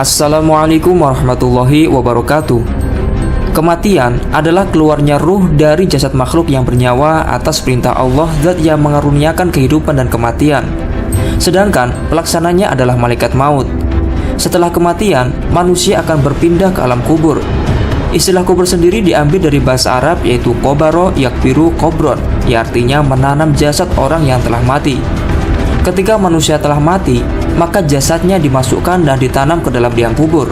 Assalamualaikum warahmatullahi wabarakatuh. Kematian adalah keluarnya ruh dari jasad makhluk yang bernyawa atas perintah Allah, Zat yang mengaruniakan kehidupan dan kematian. Sedangkan pelaksananya adalah malaikat maut. Setelah kematian, manusia akan berpindah ke alam kubur. Istilah kubur sendiri diambil dari bahasa Arab, yaitu kobaro yakbiru kobron, yang artinya menanam jasad orang yang telah mati. Ketika manusia telah mati, maka jasadnya dimasukkan dan ditanam ke dalam liang kubur.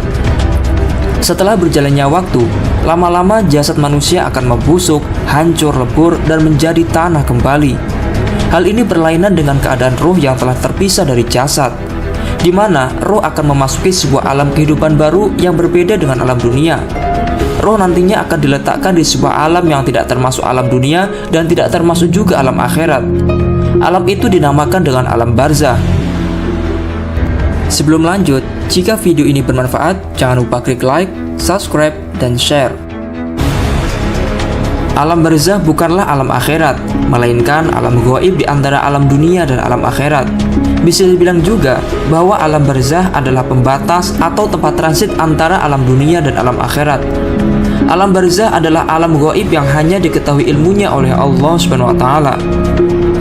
Setelah berjalannya waktu, lama-lama jasad manusia akan membusuk, hancur lebur, dan menjadi tanah kembali. Hal ini berlainan dengan keadaan ruh yang telah terpisah dari jasad, di mana ruh akan memasuki sebuah alam kehidupan baru yang berbeda dengan alam dunia. Ruh nantinya akan diletakkan di sebuah alam yang tidak termasuk alam dunia dan tidak termasuk juga alam akhirat. Alam itu dinamakan dengan alam barzah. Sebelum lanjut, jika video ini bermanfaat, jangan lupa klik like, subscribe, dan share. Alam barzah bukanlah alam akhirat, melainkan alam gaib di antara alam dunia dan alam akhirat. Bisa dibilang juga bahwa alam barzah adalah pembatas atau tempat transit antara alam dunia dan alam akhirat. Alam barzah adalah alam gaib yang hanya diketahui ilmunya oleh Allah SWT.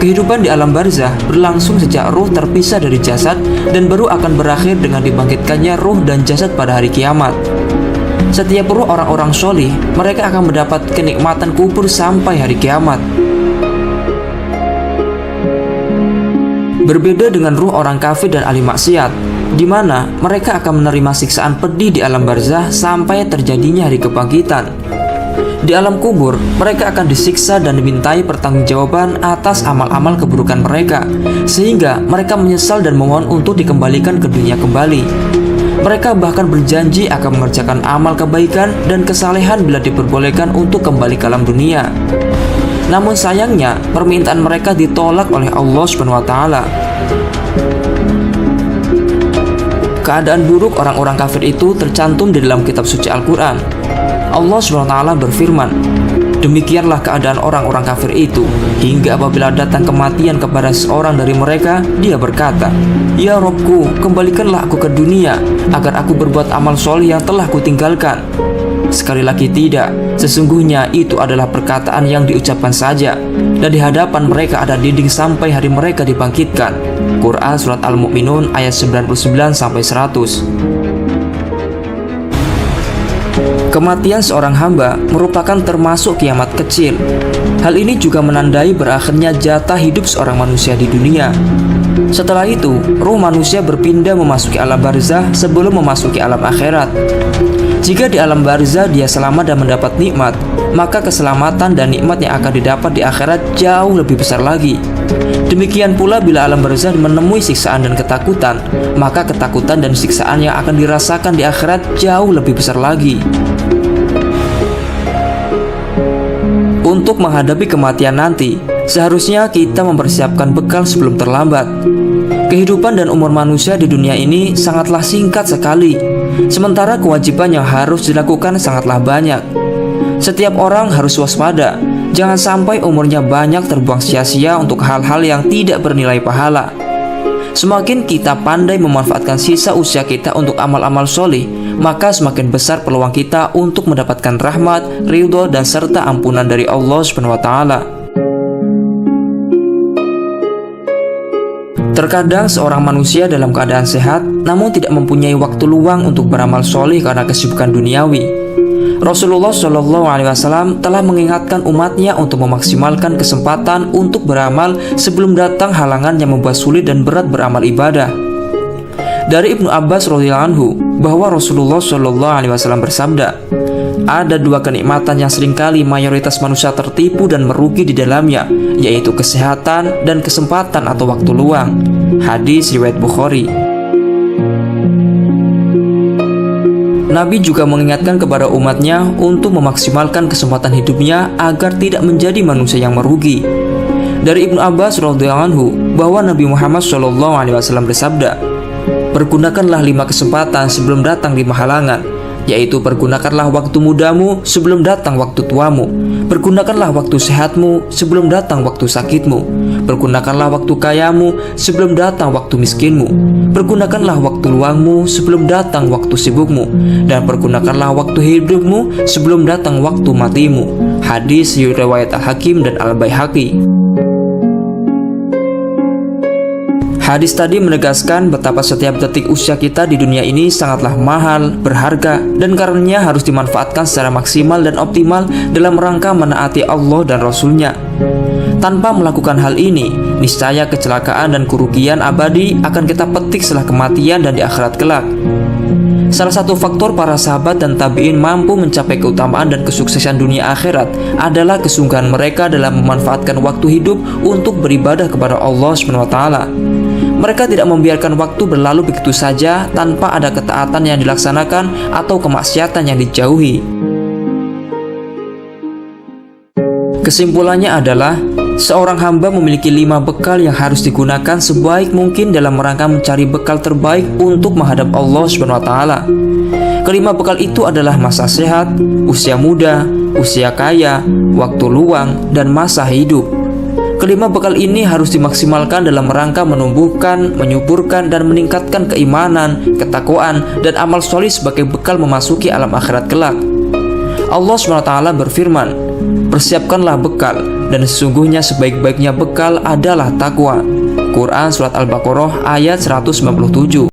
Kehidupan di alam barzah berlangsung sejak ruh terpisah dari jasad dan baru akan berakhir dengan dibangkitkannya ruh dan jasad pada hari kiamat. Setiap ruh orang-orang sholih, mereka akan mendapat kenikmatan kubur sampai hari kiamat. Berbeda dengan ruh orang kafir dan ahli maksiat, di mana mereka akan menerima siksaan pedih di alam barzah sampai terjadinya hari kebangkitan. Di alam kubur, mereka akan disiksa dan dimintai pertanggungjawaban atas amal-amal keburukan mereka, sehingga mereka menyesal dan memohon untuk dikembalikan ke dunia kembali. Mereka bahkan berjanji akan mengerjakan amal kebaikan dan kesalehan bila diperbolehkan untuk kembali ke alam dunia. Namun sayangnya, permintaan mereka ditolak oleh Allah SWT. Keadaan buruk orang-orang kafir itu tercantum di dalam kitab suci Al-Quran. Allah SWT berfirman, "Demikianlah keadaan orang-orang kafir itu, hingga apabila datang kematian kepada seorang dari mereka, dia berkata, 'Ya Robku, kembalikanlah aku ke dunia, agar aku berbuat amal soleh yang telah kutinggalkan.' Sekali lagi tidak, sesungguhnya itu adalah perkataan yang diucapkan saja, dan di hadapan mereka ada dinding sampai hari mereka dibangkitkan." Quran Surat Al-Mu'minun ayat 99-100. Kematian seorang hamba merupakan termasuk kiamat kecil. Hal ini juga menandai berakhirnya jatah hidup seorang manusia di dunia. Setelah itu, ruh manusia berpindah memasuki alam barzah sebelum memasuki alam akhirat. Jika di alam barzah dia selamat dan mendapat nikmat, maka keselamatan dan nikmat yang akan didapat di akhirat jauh lebih besar lagi. Demikian pula bila alam barzah menemui siksaan dan ketakutan, maka ketakutan dan siksaan yang akan dirasakan di akhirat jauh lebih besar lagi. Untuk menghadapi kematian nanti, seharusnya kita mempersiapkan bekal sebelum terlambat. Kehidupan dan umur manusia di dunia ini sangatlah singkat sekali, sementara kewajiban yang harus dilakukan sangatlah banyak. Setiap orang harus waspada, jangan sampai umurnya banyak terbuang sia-sia untuk hal-hal yang tidak bernilai pahala. Semakin kita pandai memanfaatkan sisa usia kita untuk amal-amal soleh, maka semakin besar peluang kita untuk mendapatkan rahmat, ridho, dan serta ampunan dari Allah SWT. Terkadang seorang manusia dalam keadaan sehat, namun tidak mempunyai waktu luang untuk beramal soleh karena kesibukan duniawi. Rasulullah SAW telah mengingatkan umatnya untuk memaksimalkan kesempatan untuk beramal sebelum datang halangan yang membuat sulit dan berat beramal ibadah. Dari Ibnu Abbas radhiyallahu anhu bahwa Rasulullah SAW bersabda, "Ada dua kenikmatan yang seringkali mayoritas manusia tertipu dan merugi di dalamnya, yaitu kesehatan dan kesempatan atau waktu luang." Hadis riwayat Bukhari. Nabi juga mengingatkan kepada umatnya untuk memaksimalkan kesempatan hidupnya agar tidak menjadi manusia yang merugi. Dari Ibnu Abbas radhiyallahu anhu bahwa Nabi Muhammad SAW bersabda, "Pergunakanlah 5 kesempatan sebelum datang 5 halangan, yaitu pergunakanlah waktu mudamu sebelum datang waktu tuamu. Pergunakanlah waktu sehatmu sebelum datang waktu sakitmu. Pergunakanlah waktu kayamu sebelum datang waktu miskinmu. Pergunakanlah waktu luangmu sebelum datang waktu sibukmu. Dan pergunakanlah waktu hidupmu sebelum datang waktu matimu. Hadis riwayat Al-Hakim dan Al-Baihaqi. Hadis tadi menegaskan betapa setiap detik usia kita di dunia ini sangatlah mahal, berharga, dan karenanya harus dimanfaatkan secara maksimal dan optimal dalam rangka menaati Allah dan Rasul-Nya. Tanpa melakukan hal ini, niscaya kecelakaan dan kerugian abadi akan kita petik setelah kematian dan di akhirat kelak. Salah satu faktor para sahabat dan tabi'in mampu mencapai keutamaan dan kesuksesan dunia akhirat adalah kesungguhan mereka dalam memanfaatkan waktu hidup untuk beribadah kepada Allah SWT. Mereka tidak membiarkan waktu berlalu begitu saja tanpa ada ketaatan yang dilaksanakan atau kemaksiatan yang dijauhi. Kesimpulannya adalah, seorang hamba memiliki 5 bekal yang harus digunakan sebaik mungkin dalam rangka mencari bekal terbaik untuk menghadap Allah SWT. Kelima bekal itu adalah masa sehat, usia muda, usia kaya, waktu luang, dan masa hidup. Kelima bekal ini harus dimaksimalkan dalam rangka menumbuhkan, menyuburkan, dan meningkatkan keimanan, ketakwaan, dan amal solih sebagai bekal memasuki alam akhirat kelak. Allah SWT berfirman, "Persiapkanlah bekal, dan sesungguhnya sebaik-baiknya bekal adalah takwa." Quran Surat Al-Baqarah ayat 197.